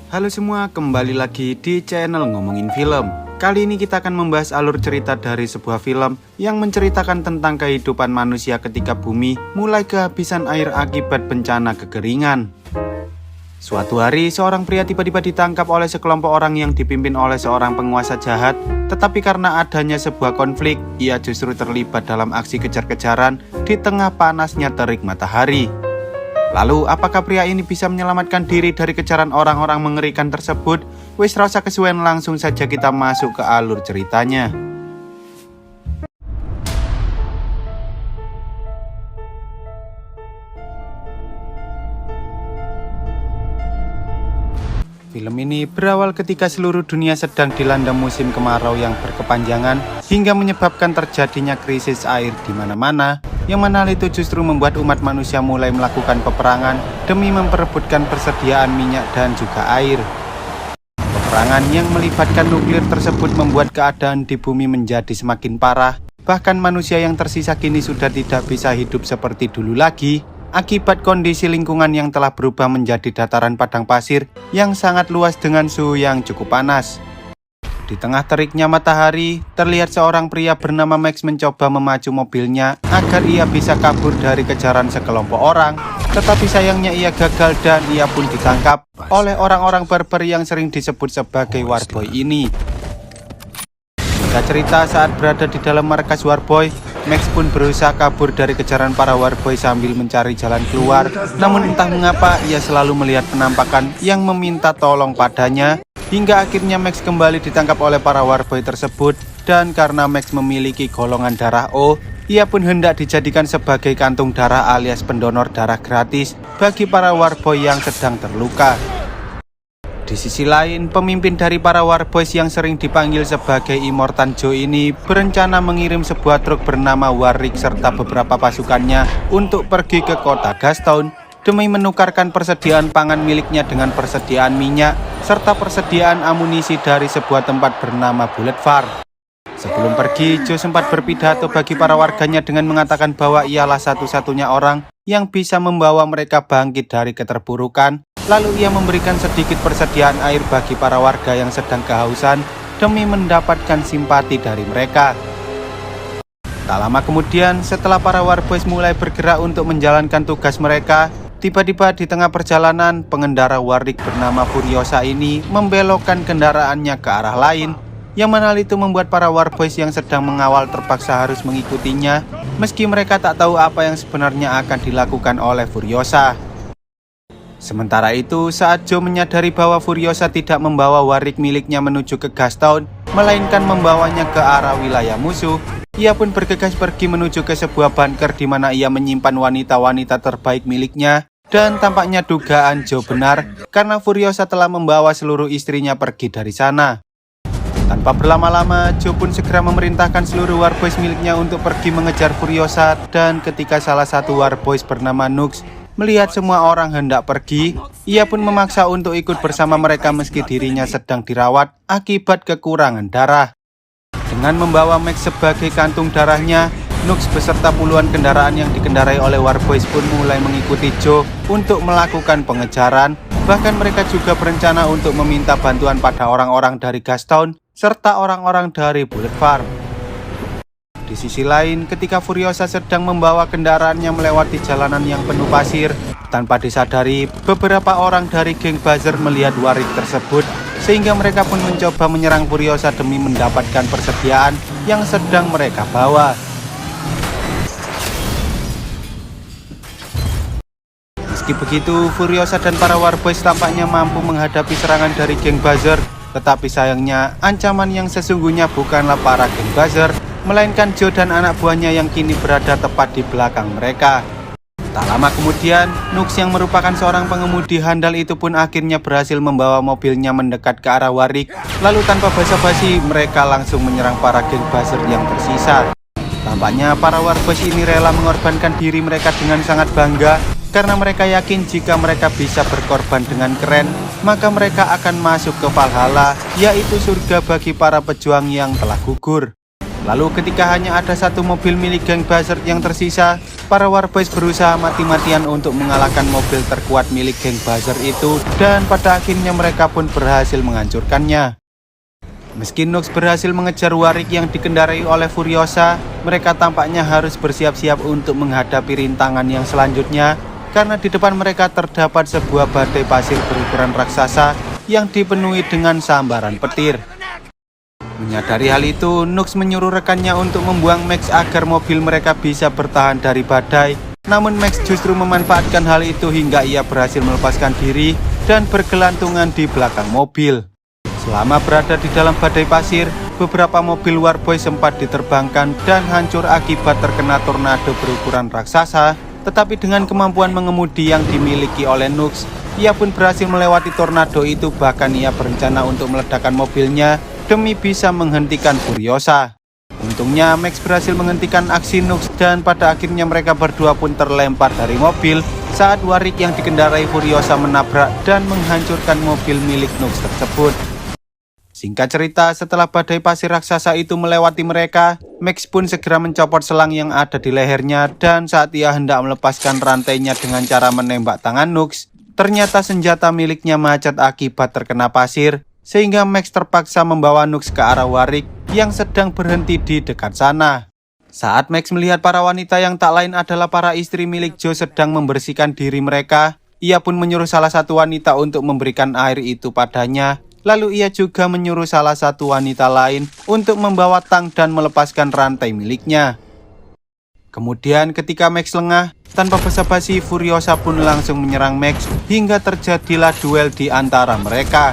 Halo semua, kembali lagi di channel Ngomongin Film. Kali ini kita akan membahas alur cerita dari sebuah film yang menceritakan tentang kehidupan manusia ketika bumi mulai kehabisan air akibat bencana kekeringan. Suatu hari, seorang pria tiba-tiba ditangkap oleh sekelompok orang yang dipimpin oleh seorang penguasa jahat. Tetapi karena adanya sebuah konflik, ia justru terlibat dalam aksi kejar-kejaran di tengah panasnya terik matahari. Lalu, apakah pria ini bisa menyelamatkan diri dari kejaran orang-orang mengerikan tersebut? Wis rasa kesuwen, langsung saja kita masuk ke alur ceritanya. Film ini berawal ketika seluruh dunia sedang dilanda musim kemarau yang berkepanjangan hingga menyebabkan terjadinya krisis air di mana-mana, yang mana hal itu justru membuat umat manusia mulai melakukan peperangan demi memperebutkan persediaan minyak dan juga air. Peperangan yang melibatkan nuklir tersebut membuat keadaan di bumi menjadi semakin parah, bahkan manusia yang tersisa kini sudah tidak bisa hidup seperti dulu lagi, akibat kondisi lingkungan yang telah berubah menjadi dataran padang pasir yang sangat luas dengan suhu yang cukup panas. Di tengah teriknya matahari, terlihat seorang pria bernama Max mencoba memacu mobilnya agar ia bisa kabur dari kejaran sekelompok orang. Tetapi sayangnya ia gagal dan ia pun ditangkap oleh orang-orang barbar yang sering disebut sebagai Warboy ini. Singkat cerita, saat berada di dalam markas Warboy, Max pun berusaha kabur dari kejaran para Warboy sambil mencari jalan keluar. Namun entah mengapa ia selalu melihat penampakan yang meminta tolong padanya, hingga akhirnya Max kembali ditangkap oleh para Warboy tersebut. Dan karena Max memiliki golongan darah O, ia pun hendak dijadikan sebagai kantung darah alias pendonor darah gratis bagi para Warboy yang sedang terluka. Di sisi lain, pemimpin dari para Warboys yang sering dipanggil sebagai Immortan Joe ini berencana mengirim sebuah truk bernama Warwick serta beberapa pasukannya untuk pergi ke kota Gastown demi menukarkan persediaan pangan miliknya dengan persediaan minyak serta persediaan amunisi dari sebuah tempat bernama Bullet Farm. Sebelum pergi, Joe sempat berpidato bagi para warganya dengan mengatakan bahwa ialah satu-satunya orang yang bisa membawa mereka bangkit dari keterpurukan. Lalu ia memberikan sedikit persediaan air bagi para warga yang sedang kehausan demi mendapatkan simpati dari mereka. Tak lama kemudian, setelah para Warboys mulai bergerak untuk menjalankan tugas mereka, tiba-tiba di tengah perjalanan, pengendara Warwick bernama Furiosa ini membelokkan kendaraannya ke arah lain, yang mana hal itu membuat para Warboys yang sedang mengawal terpaksa harus mengikutinya, meski mereka tak tahu apa yang sebenarnya akan dilakukan oleh Furiosa. Sementara itu, saat Joe menyadari bahwa Furiosa tidak membawa Warwick miliknya menuju ke Gastown, melainkan membawanya ke arah wilayah musuh, ia pun bergegas pergi menuju ke sebuah bunker di mana ia menyimpan wanita-wanita terbaik miliknya. Dan tampaknya dugaan Joe benar, karena Furiosa telah membawa seluruh istrinya pergi dari sana. Tanpa berlama-lama, Joe pun segera memerintahkan seluruh Warboys miliknya untuk pergi mengejar Furiosa. Dan ketika salah satu Warboys bernama Nux melihat semua orang hendak pergi, ia pun memaksa untuk ikut bersama mereka meski dirinya sedang dirawat akibat kekurangan darah. Dengan membawa Max sebagai kantung darahnya, Nux beserta puluhan kendaraan yang dikendarai oleh Warboys pun mulai mengikuti Joe untuk melakukan pengejaran. Bahkan mereka juga berencana untuk meminta bantuan pada orang-orang dari Gastown serta orang-orang dari Bullet Farm. Di sisi lain, ketika Furiosa sedang membawa kendaraannya melewati jalanan yang penuh pasir, tanpa disadari, beberapa orang dari geng Buzzer melihat Warwick tersebut, sehingga mereka pun mencoba menyerang Furiosa demi mendapatkan persediaan yang sedang mereka bawa. Meski begitu, Furiosa dan para Warboys tampaknya mampu menghadapi serangan dari geng Buzzer, tetapi sayangnya, ancaman yang sesungguhnya bukanlah para geng Buzzer, melainkan Joe dan anak buahnya yang kini berada tepat di belakang mereka. Tak lama kemudian, Nux yang merupakan seorang pengemudi handal itu pun akhirnya berhasil membawa mobilnya mendekat ke arah Warwick. Lalu tanpa basa-basi, mereka langsung menyerang para geng Buzzer yang tersisa. Tampaknya para Warboys ini rela mengorbankan diri mereka dengan sangat bangga, karena mereka yakin jika mereka bisa berkorban dengan keren, maka mereka akan masuk ke Valhalla, yaitu surga bagi para pejuang yang telah gugur. Lalu ketika hanya ada satu mobil milik geng Buzzard yang tersisa, para Warboys berusaha mati-matian untuk mengalahkan mobil terkuat milik geng Buzzard itu, dan pada akhirnya mereka pun berhasil menghancurkannya. Meski Nux berhasil mengejar Warrick yang dikendarai oleh Furiosa, mereka tampaknya harus bersiap-siap untuk menghadapi rintangan yang selanjutnya, karena di depan mereka terdapat sebuah badai pasir berukuran raksasa yang dipenuhi dengan sambaran petir. Menyadari hal itu, Nux menyuruh rekannya untuk membuang Max agar mobil mereka bisa bertahan dari badai. Namun Max justru memanfaatkan hal itu hingga ia berhasil melepaskan diri dan bergelantungan di belakang mobil. Selama berada di dalam badai pasir, beberapa mobil Warboy sempat diterbangkan dan hancur akibat terkena tornado berukuran raksasa. Tetapi dengan kemampuan mengemudi yang dimiliki oleh Nux, ia pun berhasil melewati tornado itu. Bahkan ia berencana untuk meledakkan mobilnya demi bisa menghentikan Furiosa. Untungnya Max berhasil menghentikan aksi Nux dan pada akhirnya mereka berdua pun terlempar dari mobil saat Warrick yang dikendarai Furiosa menabrak dan menghancurkan mobil milik Nux tersebut. Singkat cerita, setelah badai pasir raksasa itu melewati mereka, Max pun segera mencopot selang yang ada di lehernya, dan saat ia hendak melepaskan rantainya dengan cara menembak tangan Nux, ternyata senjata miliknya macet akibat terkena pasir, sehingga Max terpaksa membawa Nux ke arah Warrick yang sedang berhenti di dekat sana. Saat Max melihat para wanita yang tak lain adalah para istri milik Joe sedang membersihkan diri mereka, ia pun menyuruh salah satu wanita untuk memberikan air itu padanya. Lalu ia juga menyuruh salah satu wanita lain untuk membawa tang dan melepaskan rantai miliknya. Kemudian ketika Max lengah, tanpa basa-basi Furiosa pun langsung menyerang Max hingga terjadilah duel di antara mereka.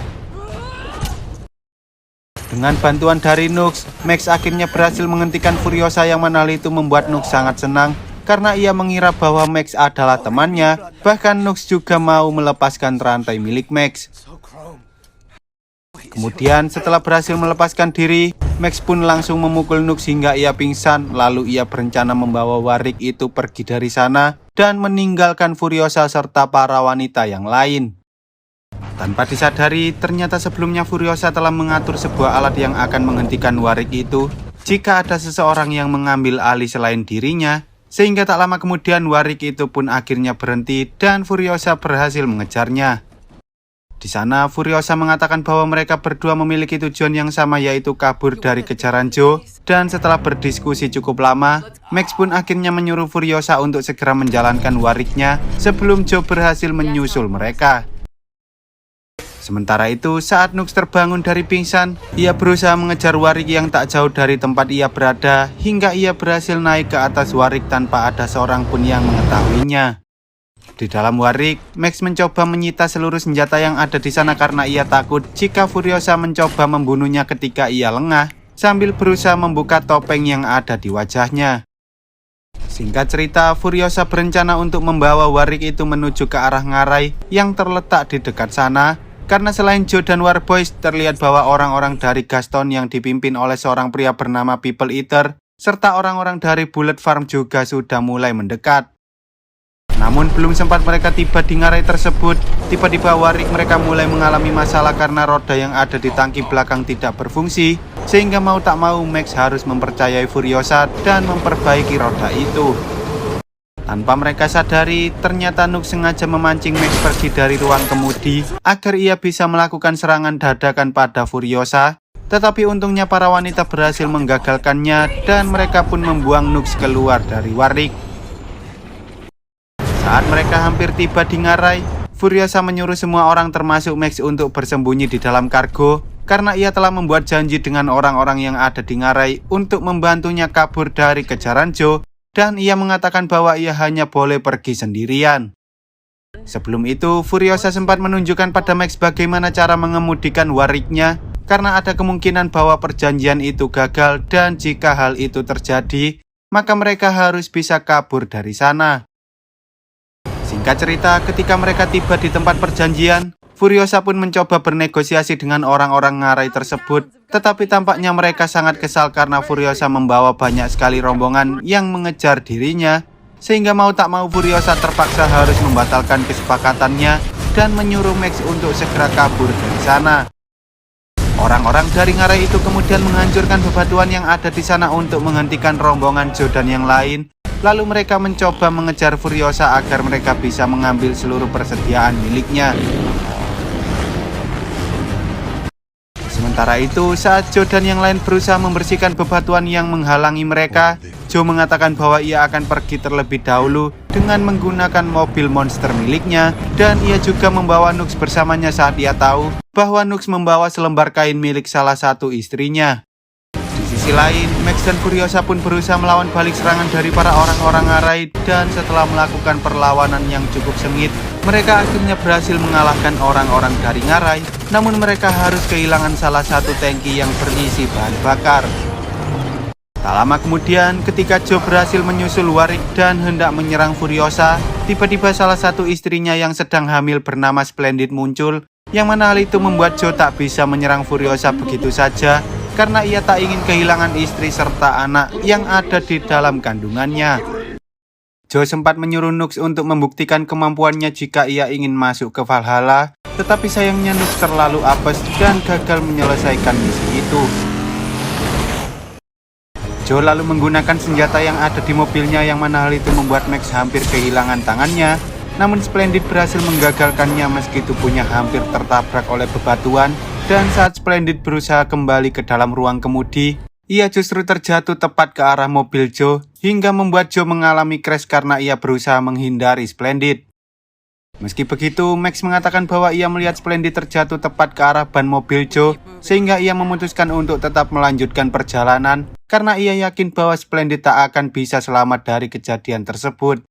Dengan bantuan dari Nux, Max akhirnya berhasil menghentikan Furiosa yang mana hal itu membuat Nux sangat senang karena ia mengira bahwa Max adalah temannya. Bahkan Nux juga mau melepaskan rantai milik Max. Kemudian setelah berhasil melepaskan diri, Max pun langsung memukul Nux hingga ia pingsan. Lalu ia berencana membawa Warrick itu pergi dari sana dan meninggalkan Furiosa serta para wanita yang lain. Tanpa disadari, ternyata sebelumnya Furiosa telah mengatur sebuah alat yang akan menghentikan Warrick itu jika ada seseorang yang mengambil alih selain dirinya. Sehingga tak lama kemudian Warrick itu pun akhirnya berhenti dan Furiosa berhasil mengejarnya. Di sana Furiosa mengatakan bahwa mereka berdua memiliki tujuan yang sama, yaitu kabur dari kejaran Joe. Dan setelah berdiskusi cukup lama, Max pun akhirnya menyuruh Furiosa untuk segera menjalankan Warricknya sebelum Joe berhasil menyusul mereka. Sementara itu, saat Nux terbangun dari pingsan, ia berusaha mengejar Warrick yang tak jauh dari tempat ia berada, hingga ia berhasil naik ke atas Warrick tanpa ada seorang pun yang mengetahuinya. Di dalam Warrick, Max mencoba menyita seluruh senjata yang ada di sana karena ia takut jika Furiosa mencoba membunuhnya ketika ia lengah, sambil berusaha membuka topeng yang ada di wajahnya. Singkat cerita, Furiosa berencana untuk membawa Warrick itu menuju ke arah ngarai yang terletak di dekat sana. Karena selain Joe dan Warboys, terlihat bahwa orang-orang dari Gaston yang dipimpin oleh seorang pria bernama People Eater, serta orang-orang dari Bullet Farm juga sudah mulai mendekat. Namun belum sempat mereka tiba di ngarai tersebut, tiba-tiba Warrick mereka mulai mengalami masalah karena roda yang ada di tangki belakang tidak berfungsi, sehingga mau tak mau Max harus mempercayai Furiosa dan memperbaiki roda itu. Tanpa mereka sadari, ternyata Nux sengaja memancing Max pergi dari ruang kemudi agar ia bisa melakukan serangan dadakan pada Furiosa. Tetapi untungnya para wanita berhasil menggagalkannya dan mereka pun membuang Nux keluar dari Warrick. Saat mereka hampir tiba di ngarai, Furiosa menyuruh semua orang termasuk Max untuk bersembunyi di dalam kargo karena ia telah membuat janji dengan orang-orang yang ada di ngarai untuk membantunya kabur dari kejaran Joe, dan ia mengatakan bahwa ia hanya boleh pergi sendirian. Sebelum itu, Furiosa sempat menunjukkan pada Max bagaimana cara mengemudikan Warricknya karena ada kemungkinan bahwa perjanjian itu gagal dan jika hal itu terjadi, maka mereka harus bisa kabur dari sana. Singkat cerita, ketika mereka tiba di tempat perjanjian, Furiosa pun mencoba bernegosiasi dengan orang-orang ngarai tersebut. Tetapi tampaknya mereka sangat kesal karena Furiosa membawa banyak sekali rombongan yang mengejar dirinya. Sehingga mau tak mau Furiosa terpaksa harus membatalkan kesepakatannya dan menyuruh Max untuk segera kabur dari sana. Orang-orang dari ngarai itu kemudian menghancurkan bebatuan yang ada di sana untuk menghentikan rombongan Joe dan yang lain. Lalu mereka mencoba mengejar Furiosa agar mereka bisa mengambil seluruh persediaan miliknya. Sementara itu, saat Joe dan yang lain berusaha membersihkan bebatuan yang menghalangi mereka, Joe mengatakan bahwa ia akan pergi terlebih dahulu dengan menggunakan mobil monster miliknya, dan ia juga membawa Nux bersamanya saat ia tahu bahwa Nux membawa selembar kain milik salah satu istrinya. Di sisi lain, Max dan Furiosa pun berusaha melawan balik serangan dari para orang-orang ngarai, dan setelah melakukan perlawanan yang cukup sengit, mereka akhirnya berhasil mengalahkan orang-orang dari ngarai, namun mereka harus kehilangan salah satu tangki yang berisi bahan bakar. Tak lama kemudian, ketika Joe berhasil menyusul Warrick dan hendak menyerang Furiosa, tiba-tiba salah satu istrinya yang sedang hamil bernama Splendid muncul, yang mana hal itu membuat Joe tak bisa menyerang Furiosa begitu saja, karena ia tak ingin kehilangan istri serta anak yang ada di dalam kandungannya. Joe sempat menyuruh Nux untuk membuktikan kemampuannya jika ia ingin masuk ke Valhalla, tetapi sayangnya Nux terlalu apes dan gagal menyelesaikan misi itu. Joe lalu menggunakan senjata yang ada di mobilnya, yang mana hal itu membuat Max hampir kehilangan tangannya. Namun Splendid berhasil menggagalkannya meski tubuhnya hampir tertabrak oleh bebatuan. Dan saat Splendid berusaha kembali ke dalam ruang kemudi, ia justru terjatuh tepat ke arah mobil Joe, hingga membuat Joe mengalami crash karena ia berusaha menghindari Splendid. Meski begitu, Max mengatakan bahwa ia melihat Splendid terjatuh tepat ke arah ban mobil Joe, sehingga ia memutuskan untuk tetap melanjutkan perjalanan, karena ia yakin bahwa Splendid tak akan bisa selamat dari kejadian tersebut.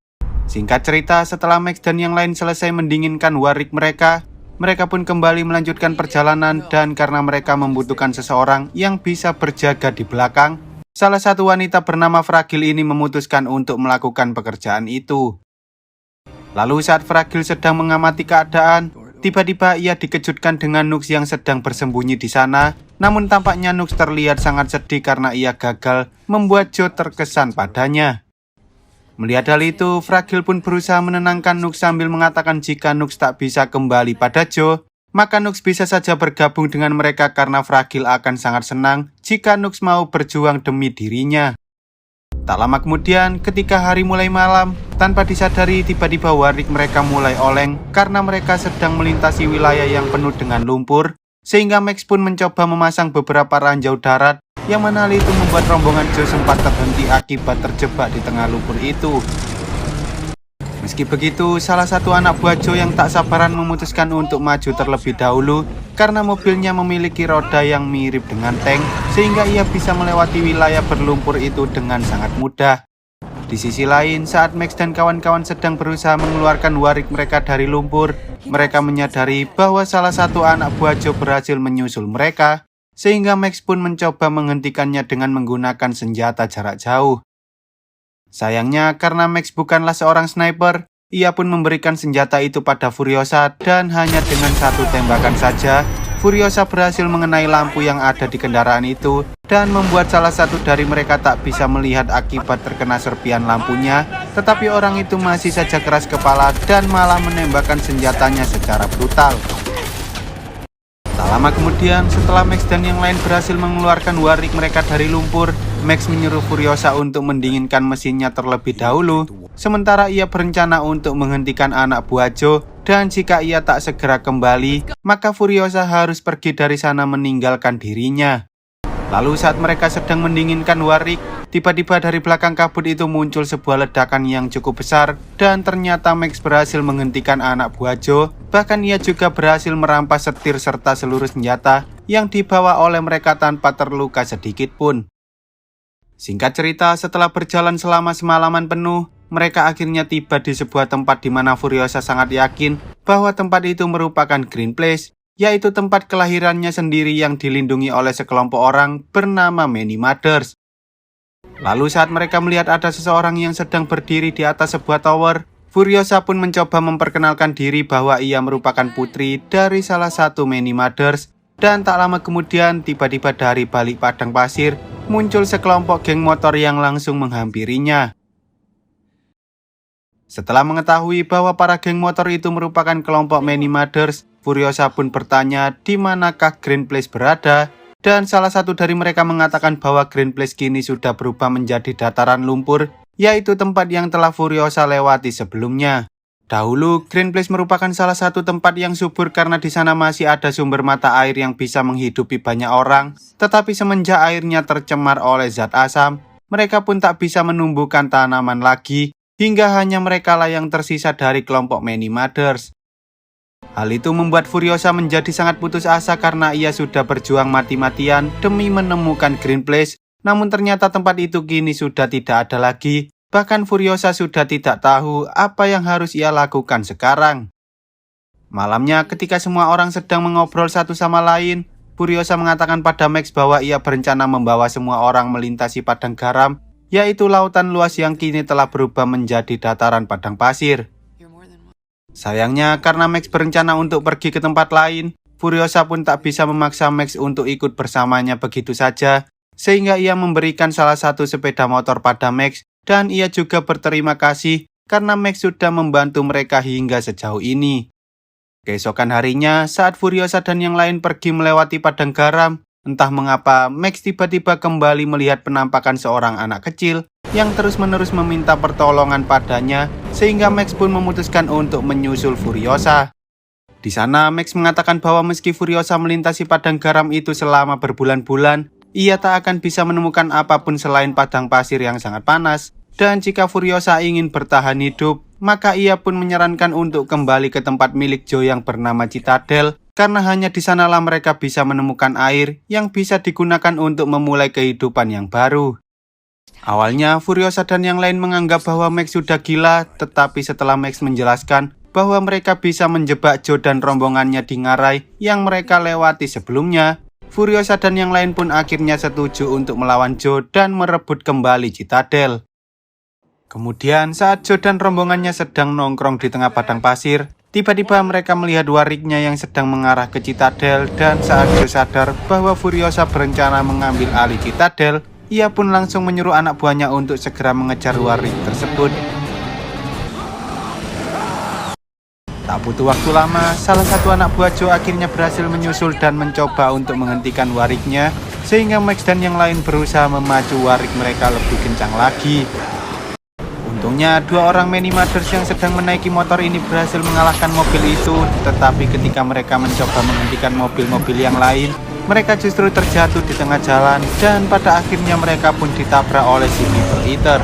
Singkat cerita, setelah Max dan yang lain selesai mendinginkan Warrick mereka pun kembali melanjutkan perjalanan, dan karena mereka membutuhkan seseorang yang bisa berjaga di belakang, salah satu wanita bernama Fragil ini memutuskan untuk melakukan pekerjaan itu. Lalu saat Fragil sedang mengamati keadaan, tiba-tiba ia dikejutkan dengan Nux yang sedang bersembunyi di sana. Namun tampaknya Nux terlihat sangat sedih karena ia gagal, membuat Joe terkesan padanya. Melihat hal itu, Fragil pun berusaha menenangkan Nux sambil mengatakan jika Nux tak bisa kembali pada Joe, maka Nux bisa saja bergabung dengan mereka karena Fragil akan sangat senang jika Nux mau berjuang demi dirinya. Tak lama kemudian, ketika hari mulai malam, tanpa disadari tiba-tiba Warrick mereka mulai oleng karena mereka sedang melintasi wilayah yang penuh dengan lumpur, sehingga Max pun mencoba memasang beberapa ranjau darat, yang mana hal itu membuat rombongan Joe sempat terhenti akibat terjebak di tengah lumpur itu. Meski begitu, salah satu anak buah Joe yang tak sabaran memutuskan untuk maju terlebih dahulu karena mobilnya memiliki roda yang mirip dengan tank, sehingga ia bisa melewati wilayah berlumpur itu dengan sangat mudah. Di sisi lain, saat Max dan kawan-kawan sedang berusaha mengeluarkan Warrick mereka dari lumpur, mereka menyadari bahwa salah satu anak buah Joe berhasil menyusul mereka, sehingga Max pun mencoba menghentikannya dengan menggunakan senjata jarak jauh. Sayangnya, karena Max bukanlah seorang sniper, ia pun memberikan senjata itu pada Furiosa, dan hanya dengan satu tembakan saja, Furiosa berhasil mengenai lampu yang ada di kendaraan itu, dan membuat salah satu dari mereka tak bisa melihat akibat terkena serpian lampunya, tetapi orang itu masih saja keras kepala dan malah menembakkan senjatanya secara brutal. Tak lama kemudian, setelah Max dan yang lain berhasil mengeluarkan Warrick mereka dari lumpur, Max menyuruh Furiosa untuk mendinginkan mesinnya terlebih dahulu, sementara ia berencana untuk menghentikan anak buah Joe, dan jika ia tak segera kembali, maka Furiosa harus pergi dari sana meninggalkan dirinya. Lalu saat mereka sedang mendinginkan Warrick, tiba-tiba dari belakang kabut itu muncul sebuah ledakan yang cukup besar, dan ternyata Max berhasil menghentikan anak buah Joe. Bahkan ia juga berhasil merampas setir serta seluruh senjata yang dibawa oleh mereka tanpa terluka sedikit pun. Singkat cerita, setelah berjalan selama semalaman penuh, mereka akhirnya tiba di sebuah tempat di mana Furiosa sangat yakin bahwa tempat itu merupakan Green Place, yaitu tempat kelahirannya sendiri yang dilindungi oleh sekelompok orang bernama Many Mothers. Lalu saat mereka melihat ada seseorang yang sedang berdiri di atas sebuah tower, Furiosa pun mencoba memperkenalkan diri bahwa ia merupakan putri dari salah satu Many Mothers, dan tak lama kemudian tiba-tiba dari balik padang pasir muncul sekelompok geng motor yang langsung menghampirinya. Setelah mengetahui bahwa para geng motor itu merupakan kelompok Many Mothers, Furiosa pun bertanya di manakah Green Place berada, dan salah satu dari mereka mengatakan bahwa Green Place kini sudah berubah menjadi dataran lumpur, yaitu tempat yang telah Furiosa lewati sebelumnya. Dahulu, Green Place merupakan salah satu tempat yang subur karena di sana masih ada sumber mata air yang bisa menghidupi banyak orang, tetapi semenjak airnya tercemar oleh zat asam, mereka pun tak bisa menumbuhkan tanaman lagi, hingga hanya mereka lah yang tersisa dari kelompok Many Mothers. Hal itu membuat Furiosa menjadi sangat putus asa karena ia sudah berjuang mati-matian demi menemukan Green Place, namun ternyata tempat itu kini sudah tidak ada lagi. Bahkan Furiosa sudah tidak tahu apa yang harus ia lakukan sekarang. Malamnya ketika semua orang sedang mengobrol satu sama lain, Furiosa mengatakan pada Max bahwa ia berencana membawa semua orang melintasi padang garam, yaitu lautan luas yang kini telah berubah menjadi dataran padang pasir. Sayangnya karena Max berencana untuk pergi ke tempat lain, Furiosa pun tak bisa memaksa Max untuk ikut bersamanya begitu saja, sehingga ia memberikan salah satu sepeda motor pada Max, dan ia juga berterima kasih karena Max sudah membantu mereka hingga sejauh ini. Keesokan harinya, saat Furiosa dan yang lain pergi melewati padang garam, entah mengapa Max tiba-tiba kembali melihat penampakan seorang anak kecil yang terus-menerus meminta pertolongan padanya, sehingga Max pun memutuskan untuk menyusul Furiosa. Di sana, Max mengatakan bahwa meski Furiosa melintasi padang garam itu selama berbulan-bulan, ia tak akan bisa menemukan apapun selain padang pasir yang sangat panas, dan jika Furiosa ingin bertahan hidup, maka ia pun menyarankan untuk kembali ke tempat milik Joe yang bernama Citadel, karena hanya di sanalah mereka bisa menemukan air yang bisa digunakan untuk memulai kehidupan yang baru. Awalnya, Furiosa dan yang lain menganggap bahwa Max sudah gila, tetapi setelah Max menjelaskan bahwa mereka bisa menjebak Joe dan rombongannya di ngarai yang mereka lewati sebelumnya, Furiosa dan yang lain pun akhirnya setuju untuk melawan Joe dan merebut kembali Citadel. Kemudian saat Joe dan rombongannya sedang nongkrong di tengah padang pasir, tiba-tiba mereka melihat Warricknya yang sedang mengarah ke Citadel, dan saat Joe sadar bahwa Furiosa berencana mengambil alih Citadel, ia pun langsung menyuruh anak buahnya untuk segera mengejar Warrick tersebut. Tak butuh waktu lama, salah satu anak buah Joe akhirnya berhasil menyusul dan mencoba untuk menghentikan Warricknya, sehingga Max dan yang lain berusaha memacu Warrick mereka lebih kencang lagi. Untungnya, dua orang Many Mothers yang sedang menaiki motor ini berhasil mengalahkan mobil itu, tetapi ketika mereka mencoba menghentikan mobil-mobil yang lain, mereka justru terjatuh di tengah jalan, dan pada akhirnya mereka pun ditabrak oleh si People Eater.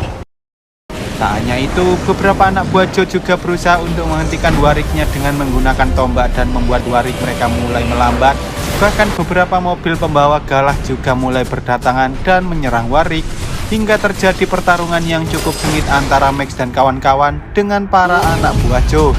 Tak hanya itu, beberapa anak buah Joe juga berusaha untuk menghentikan Warricknya dengan menggunakan tombak dan membuat Warrick mereka mulai melambat. Bahkan beberapa mobil pembawa galah juga mulai berdatangan dan menyerang Warrick, hingga terjadi pertarungan yang cukup sengit antara Max dan kawan-kawan dengan para anak buah Joe.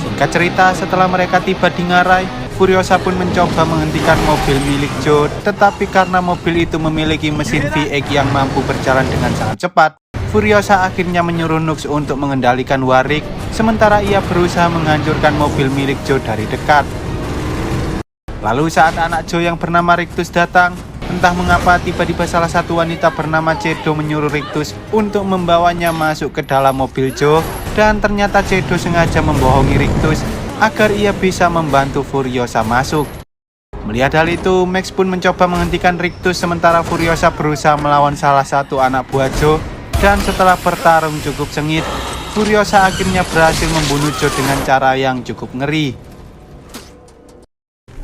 Singkat cerita, setelah mereka tiba di ngarai, Furiosa pun mencoba menghentikan mobil milik Joe, tetapi karena mobil itu memiliki mesin V8 yang mampu berjalan dengan sangat cepat, Furiosa akhirnya menyuruh Nux untuk mengendalikan Warrick, sementara ia berusaha menghancurkan mobil milik Joe dari dekat. Lalu saat anak Joe yang bernama Rictus datang, entah mengapa tiba-tiba salah satu wanita bernama Cedo menyuruh Rictus untuk membawanya masuk ke dalam mobil Joe, dan ternyata Cedo sengaja membohongi Rictus agar ia bisa membantu Furiosa masuk. Melihat hal itu, Max pun mencoba menghentikan Rictus sementara Furiosa berusaha melawan salah satu anak buah Joe, dan setelah bertarung cukup sengit, Furiosa akhirnya berhasil membunuh Joe dengan cara yang cukup ngeri.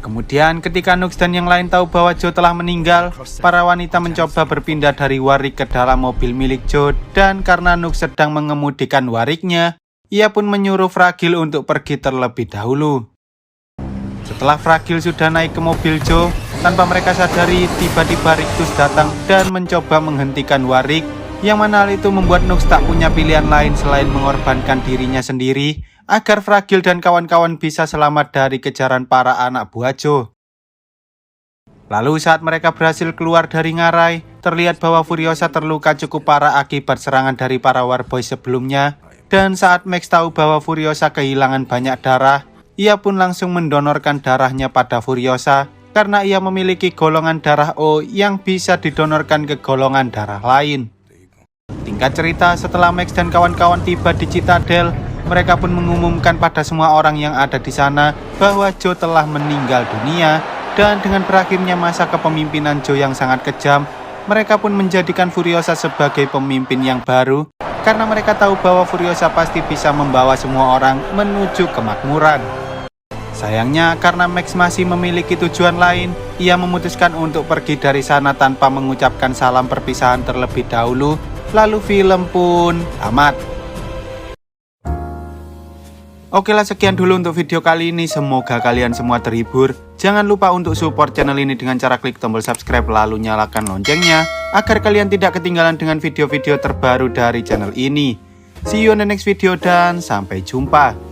Kemudian ketika Nux dan yang lain tahu bahwa Joe telah meninggal, para wanita mencoba berpindah dari Warrick ke dalam mobil milik Joe, dan karena Nux sedang mengemudikan Warricknya, ia pun menyuruh Fragile untuk pergi terlebih dahulu. Setelah Fragile sudah naik ke mobil Joe, tanpa mereka sadari tiba-tiba Rictus datang dan mencoba menghentikan Warrick, yang mana hal itu membuat Nux tak punya pilihan lain selain mengorbankan dirinya sendiri agar Fragile dan kawan-kawan bisa selamat dari kejaran para anak buah Joe. Lalu saat mereka berhasil keluar dari ngarai, terlihat bahwa Furiosa terluka cukup parah akibat serangan dari para Warboy sebelumnya, dan saat Max tahu bahwa Furiosa kehilangan banyak darah, ia pun langsung mendonorkan darahnya pada Furiosa, karena ia memiliki golongan darah O yang bisa didonorkan ke golongan darah lain. Tingkat cerita, setelah Max dan kawan-kawan tiba di Citadel, mereka pun mengumumkan pada semua orang yang ada di sana bahwa Joe telah meninggal dunia. Dan dengan berakhirnya masa kepemimpinan Joe yang sangat kejam, mereka pun menjadikan Furiosa sebagai pemimpin yang baru, karena mereka tahu bahwa Furiosa pasti bisa membawa semua orang menuju kemakmuran. Sayangnya, karena Max masih memiliki tujuan lain, ia memutuskan untuk pergi dari sana tanpa mengucapkan salam perpisahan terlebih dahulu. Lalu film pun tamat. Oke lah, sekian dulu untuk video kali ini. Semoga kalian semua terhibur. Jangan lupa untuk support channel ini dengan cara klik tombol subscribe lalu nyalakan loncengnya, agar kalian tidak ketinggalan dengan video-video terbaru dari channel ini. See you on the next video dan sampai jumpa.